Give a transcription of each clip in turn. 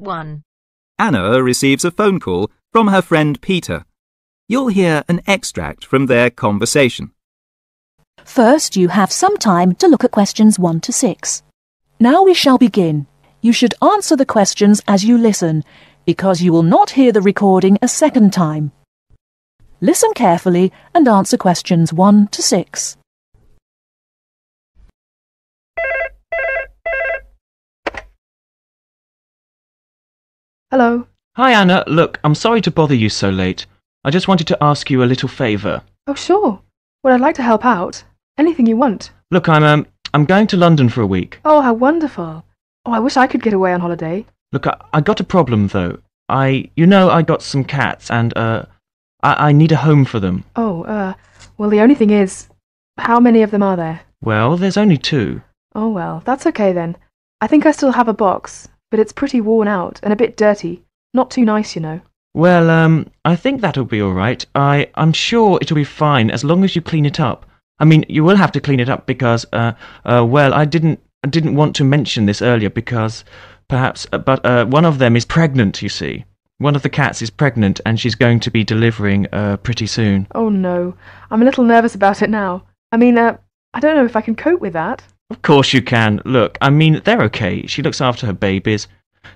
1. Anna receives a phone call from her friend Peter. You'll hear an extract from their conversation. First, you have some time to look at questions 1 to 6. Now we shall begin. You should answer the questions as you listen, because you will not hear the recording a second time. Listen carefully and answer questions 1 to 6. Hello. Hi, Anna. Look, I'm sorry to bother you so late. I just wanted to ask you a little favour. Oh, sure. Well, I'd like to help out. Anything you want. Look, I'm going to London for a week. Oh, how wonderful. Oh, I wish I could get away on holiday. Look, I got a problem, though. I got some cats, and, I need a home for them. Oh, well, the only thing is, how many of them are there? Well, there's only 2. Oh, well, that's okay then. I think I still have a box, but it's pretty worn out and a bit dirty. Not too nice, you know. Well, I think that'll be all right. I'm sure it'll be fine as long as you clean it up. I mean, you will have to clean it up because, well, I didn't want to mention this earlier because perhaps, but one of them is pregnant, you see. One of the cats is pregnant and she's going to be delivering pretty soon. Oh, no. I'm a little nervous about it now. I mean, I don't know if I can cope with that. Of course you can. Look, I mean, they're okay. She looks after her babies.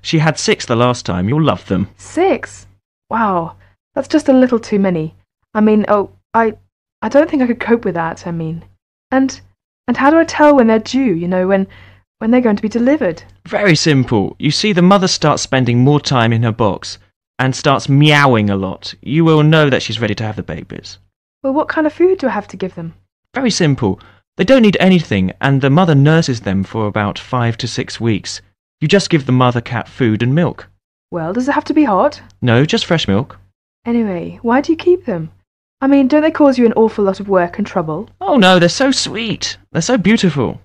She had 6 the last time. You'll love them. 6? Wow. That's just a little too many. I mean, I don't think I could cope with that, I mean. And how do I tell when they're due, you know, when they're going to be delivered? Very simple. You see, the mother starts spending more time in her box and starts meowing a lot. You will know that she's ready to have the babies. Well, what kind of food do I have to give them? Very simple. They don't need anything, and the mother nurses them for about 5 to 6 weeks. You just give the mother cat food and milk. Well, does it have to be hot? No, just fresh milk. Anyway, why do you keep them? I mean, don't they cause you an awful lot of work and trouble? Oh no, they're so sweet. They're so beautiful.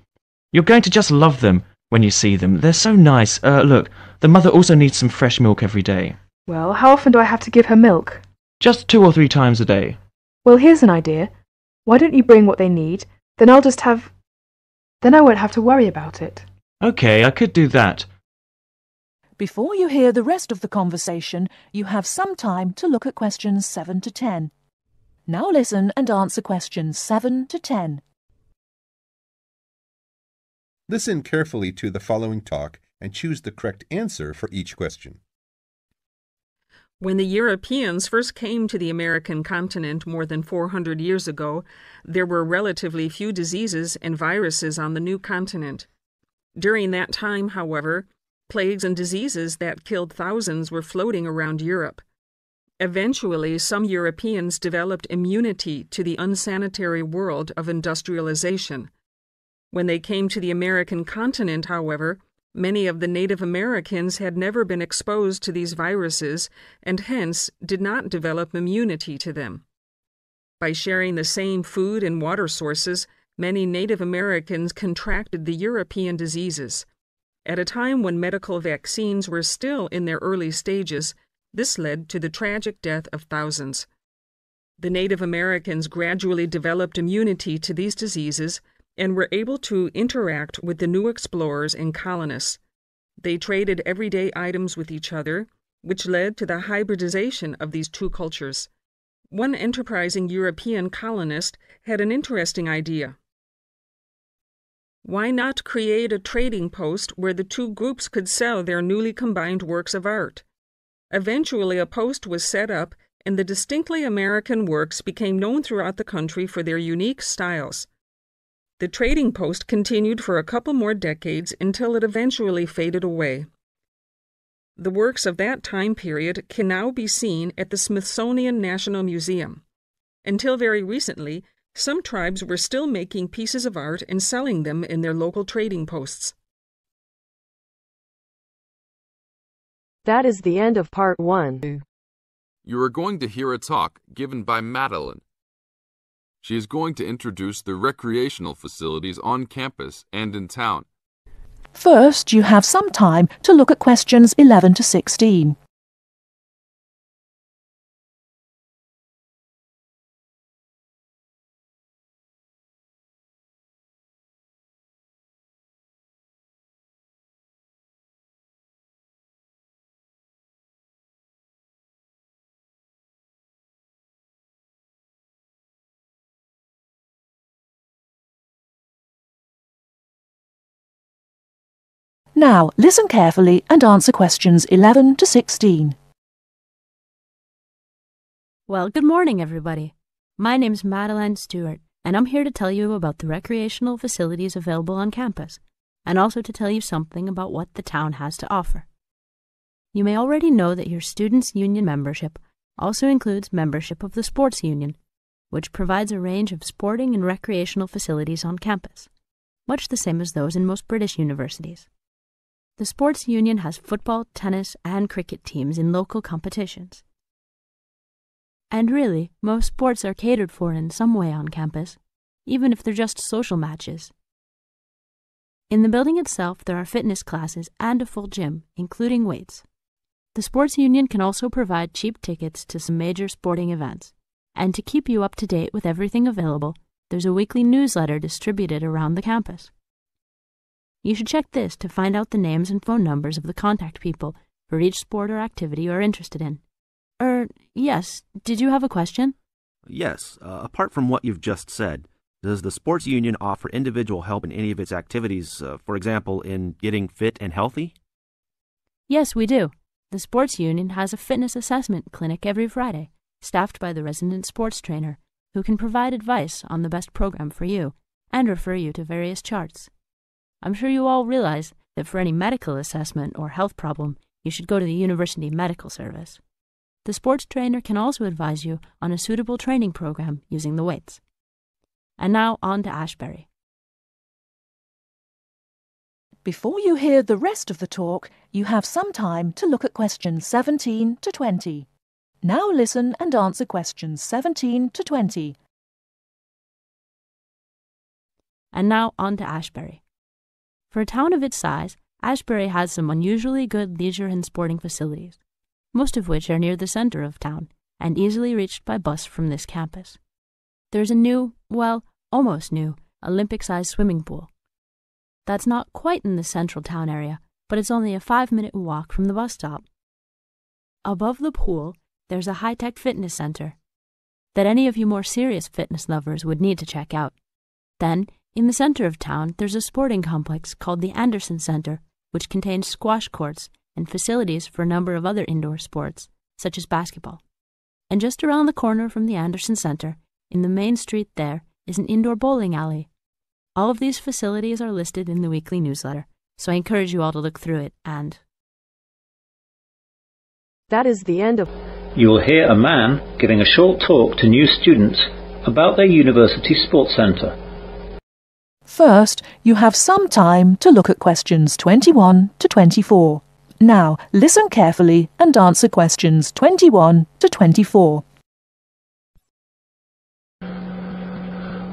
You're going to just love them when you see them. They're so nice. Look, the mother also needs some fresh milk every day. Well, how often do I have to give her milk? Just 2 or 3 times a day. Well, here's an idea. Why don't you bring what they need? Then I won't have to worry about it. Okay, I could do that. Before you hear the rest of the conversation, you have some time to look at questions 7 to 10. Now listen and answer questions 7 to 10. Listen carefully to the following talk and choose the correct answer for each question. When the Europeans first came to the American continent more than 400 years ago, there were relatively few diseases and viruses on the new continent. During that time, however, plagues and diseases that killed thousands were floating around Europe. Eventually, some Europeans developed immunity to the unsanitary world of industrialization. When they came to the American continent, however, many of the Native Americans had never been exposed to these viruses and hence did not develop immunity to them. By sharing the same food and water sources, many Native Americans contracted the European diseases. At a time when medical vaccines were still in their early stages, this led to the tragic death of thousands. The Native Americans gradually developed immunity to these diseases and were able to interact with the new explorers and colonists. They traded everyday items with each other, which led to the hybridization of these two cultures. One enterprising European colonist had an interesting idea. Why not create a trading post where the two groups could sell their newly combined works of art? Eventually, a post was set up, and the distinctly American works became known throughout the country for their unique styles. The trading post continued for a couple more decades until it eventually faded away. The works of that time period can now be seen at the Smithsonian National Museum. Until very recently, some tribes were still making pieces of art and selling them in their local trading posts. That is the end of part 1. You are going to hear a talk given by Madeline. She is going to introduce the recreational facilities on campus and in town. First, you have some time to look at questions 11 to 16. Now, listen carefully and answer questions 11 to 16. Well, good morning, everybody. My name's Madeline Stewart, and I'm here to tell you about the recreational facilities available on campus, and also to tell you something about what the town has to offer. You may already know that your students' union membership also includes membership of the sports union, which provides a range of sporting and recreational facilities on campus, much the same as those in most British universities. The sports union has football, tennis, and cricket teams in local competitions. And really, most sports are catered for in some way on campus, even if they're just social matches. In the building itself, there are fitness classes and a full gym, including weights. The sports union can also provide cheap tickets to some major sporting events. And to keep you up to date with everything available, there's a weekly newsletter distributed around the campus. You should check this to find out the names and phone numbers of the contact people for each sport or activity you are interested in. Yes, did you have a question? Yes, apart from what you've just said, does the sports union offer individual help in any of its activities, for example, in getting fit and healthy? Yes, we do. The sports union has a fitness assessment clinic every Friday, staffed by the resident sports trainer, who can provide advice on the best program for you and refer you to various charts. I'm sure you all realize that for any medical assessment or health problem, you should go to the University Medical Service. The sports trainer can also advise you on a suitable training program using the weights. And now on to Ashbury. Before you hear the rest of the talk, you have some time to look at questions 17 to 20. Now listen and answer questions 17 to 20. And now on to Ashbury. For a town of its size, Ashbury has some unusually good leisure and sporting facilities, most of which are near the center of town and easily reached by bus from this campus. There's a new, well, almost new, Olympic-sized swimming pool. That's not quite in the central town area, but it's only a 5-minute walk from the bus stop. Above the pool, there's a high-tech fitness center that any of you more serious fitness lovers would need to check out. Then, in the center of town, there's a sporting complex called the Anderson Center, which contains squash courts and facilities for a number of other indoor sports, such as basketball. And just around the corner from the Anderson Center, in the main street there, is an indoor bowling alley. All of these facilities are listed in the weekly newsletter, so I encourage you all to look through it and... That is the end of... You will hear a man giving a short talk to new students about their university sports centre. First, you have some time to look at questions 21 to 24. Now, listen carefully and answer questions 21 to 24.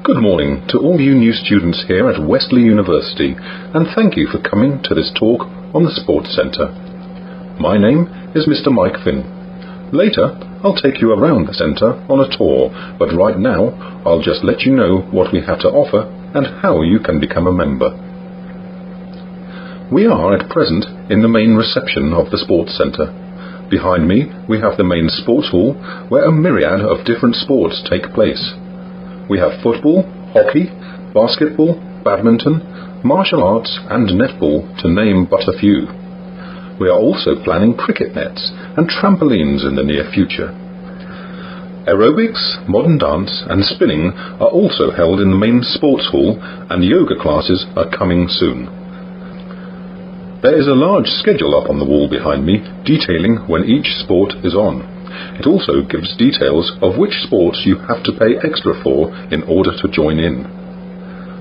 Good morning to all you new students here at Wesley University, and thank you for coming to this talk on the Sports Centre. My name is Mr. Mike Finn. Later, I'll take you around the centre on a tour, but right now, I'll just let you know what we have to offer and how you can become a member. We are at present in the main reception of the Sports Centre. Behind me, we have the main sports hall, where a myriad of different sports take place. We have football, hockey, basketball, badminton, martial arts and netball, to name but a few. We are also planning cricket nets and trampolines in the near future. Aerobics, modern dance and spinning are also held in the main sports hall, and yoga classes are coming soon. There is a large schedule up on the wall behind me detailing when each sport is on. It also gives details of which sports you have to pay extra for in order to join in.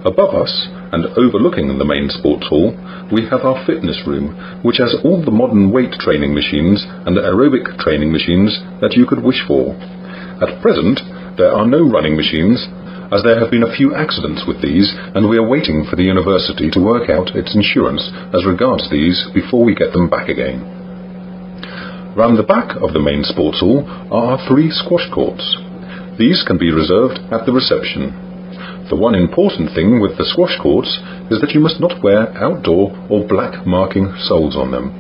Above us, and overlooking the main sports hall, we have our fitness room, which has all the modern weight training machines and aerobic training machines that you could wish for. At present, there are no running machines, as there have been a few accidents with these, and we are waiting for the university to work out its insurance as regards these before we get them back again. Round the back of the main sports hall are our 3 squash courts. These can be reserved at the reception. The one important thing with the squash courts is that you must not wear outdoor or black marking soles on them.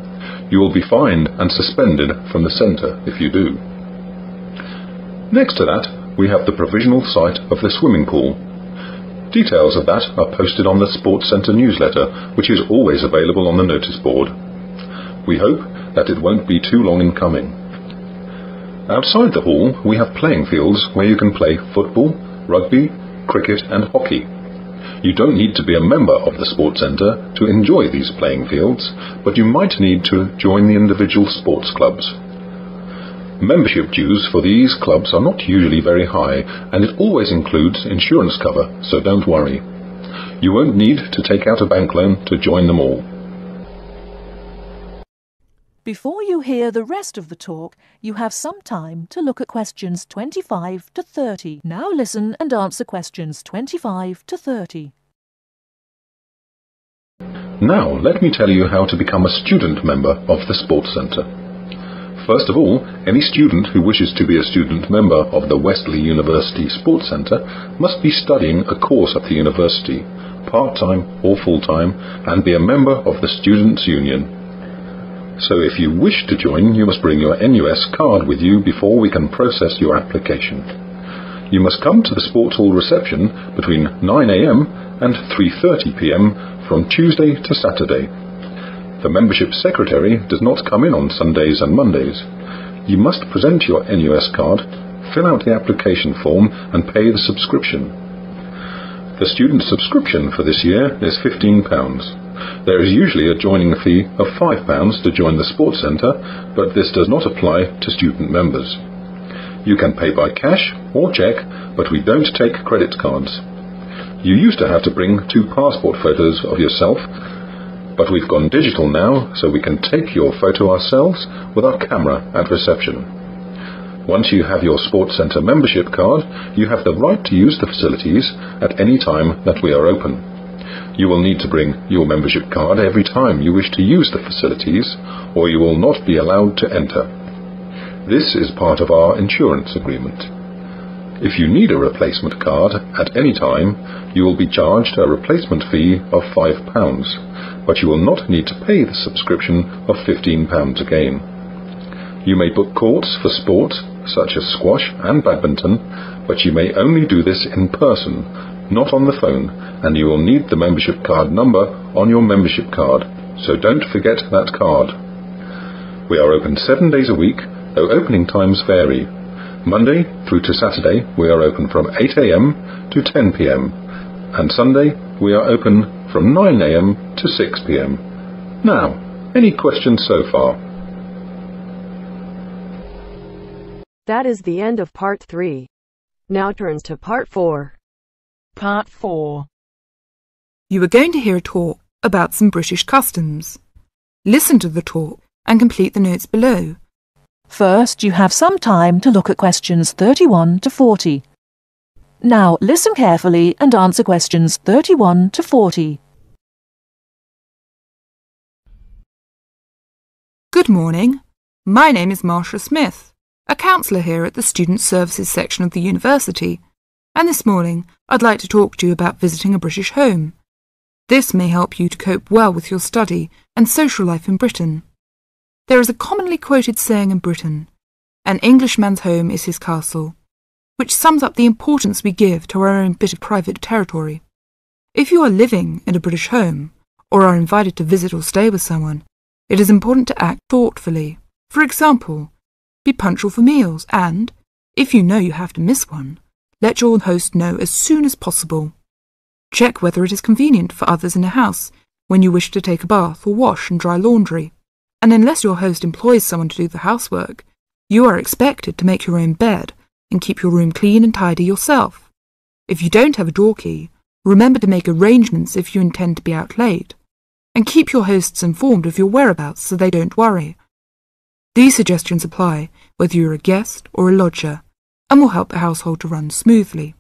You will be fined and suspended from the centre if you do. Next to that, we have the provisional site of the swimming pool. Details of that are posted on the Sports Centre newsletter, which is always available on the notice board. We hope that it won't be too long in coming. Outside the hall, we have playing fields where you can play football, rugby, cricket and hockey. You don't need to be a member of the Sports Centre to enjoy these playing fields, but you might need to join the individual sports clubs. Membership dues for these clubs are not usually very high, and it always includes insurance cover, so don't worry. You won't need to take out a bank loan to join them all. Before you hear the rest of the talk, you have some time to look at questions 25 to 30. Now listen and answer questions 25 to 30. Now let me tell you how to become a student member of the Sports Centre. First of all, any student who wishes to be a student member of the Wesley University Sports Centre must be studying a course at the university, part-time or full-time, and be a member of the Students' Union. So if you wish to join, you must bring your NUS card with you before we can process your application. You must come to the Sports Hall reception between 9 AM and 3:30 PM from Tuesday to Saturday. The membership secretary does not come in on Sundays and Mondays. You must present your NUS card, fill out the application form and pay the subscription. The student subscription for this year is £15. There is usually a joining fee of £5 to join the Sports Centre, but this does not apply to student members. You can pay by cash or cheque, but we don't take credit cards. You used to have to bring 2 passport photos of yourself, but we've gone digital now, so we can take your photo ourselves with our camera at reception. Once you have your Sports Centre membership card, you have the right to use the facilities at any time that we are open. You will need to bring your membership card every time you wish to use the facilities, or you will not be allowed to enter. This is part of our insurance agreement. If you need a replacement card at any time, you will be charged a replacement fee of £5, but you will not need to pay the subscription of £15 again. You may book courts for sport, such as squash and badminton, but you may only do this in person, not on the phone, and you will need the membership card number on your membership card, so don't forget that card. We are open 7 days a week, though opening times vary. Monday through to Saturday we are open from 8 AM to 10 PM, and Sunday we are open from 9 AM to 6 PM. Now, any questions so far? That is the end of part 3. Now turns to part 4. Part 4. You are going to hear a talk about some British customs. Listen to the talk and complete the notes below. First, you have some time to look at questions 31 to 40. Now listen carefully and answer questions 31 to 40. Good morning. My name is Marcia Smith, a counsellor here at the Student Services section of the university, and this morning I'd like to talk to you about visiting a British home. This may help you to cope well with your study and social life in Britain. There is a commonly quoted saying in Britain, "An Englishman's home is his castle," which sums up the importance we give to our own bit of private territory. If you are living in a British home, or are invited to visit or stay with someone, it is important to act thoughtfully. For example, be punctual for meals and, if you know you have to miss one, let your host know as soon as possible. Check whether it is convenient for others in a house when you wish to take a bath or wash and dry laundry. And unless your host employs someone to do the housework, you are expected to make your own bed and keep your room clean and tidy yourself. If you don't have a door key, remember to make arrangements if you intend to be out late, and keep your hosts informed of your whereabouts so they don't worry. These suggestions apply whether you're a guest or a lodger, and will help the household to run smoothly.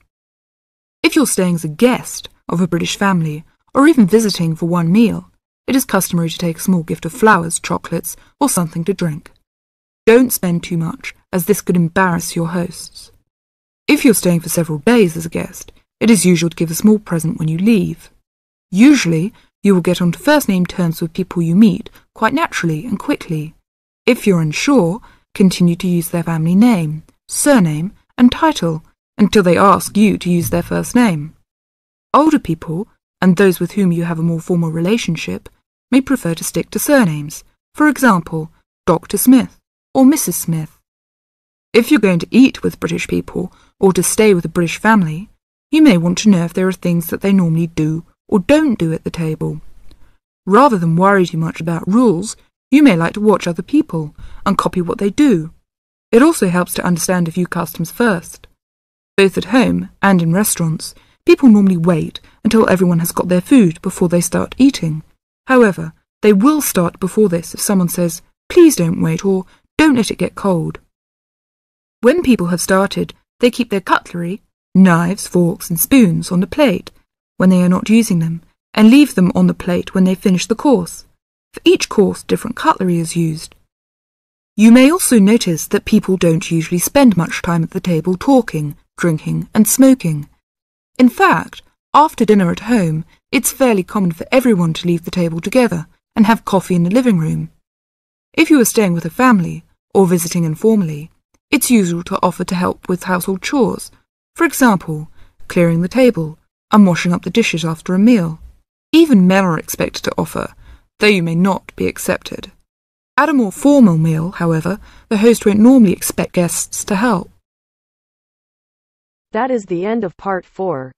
If you're staying as a guest of a British family, or even visiting for one meal, it is customary to take a small gift of flowers, chocolates, or something to drink. Don't spend too much, as this could embarrass your hosts. If you're staying for several days as a guest, it is usual to give a small present when you leave. Usually, you will get onto first-name terms with people you meet quite naturally and quickly. If you're unsure, continue to use their family name, surname, and title until they ask you to use their first name. Older people, and those with whom you have a more formal relationship, may prefer to stick to surnames, for example, Dr. Smith or Mrs. Smith. If you're going to eat with British people or to stay with a British family, you may want to know if there are things that they normally do or don't do at the table. Rather than worry too much about rules, you may like to watch other people and copy what they do. It also helps to understand a few customs first. Both at home and in restaurants, people normally wait until everyone has got their food before they start eating. However, they will start before this if someone says, "Please don't wait," or "Don't let it get cold." When people have started, they keep their cutlery, knives, forks and spoons on the plate when they are not using them, and leave them on the plate when they finish the course. For each course, different cutlery is used. You may also notice that people don't usually spend much time at the table talking, drinking and smoking. In fact, after dinner at home, it's fairly common for everyone to leave the table together and have coffee in the living room. If you are staying with a family or visiting informally, it's usual to offer to help with household chores, for example, clearing the table and washing up the dishes after a meal. Even men are expected to offer, though you may not be accepted. At a more formal meal, however, the host won't normally expect guests to help. That is the end of part 4.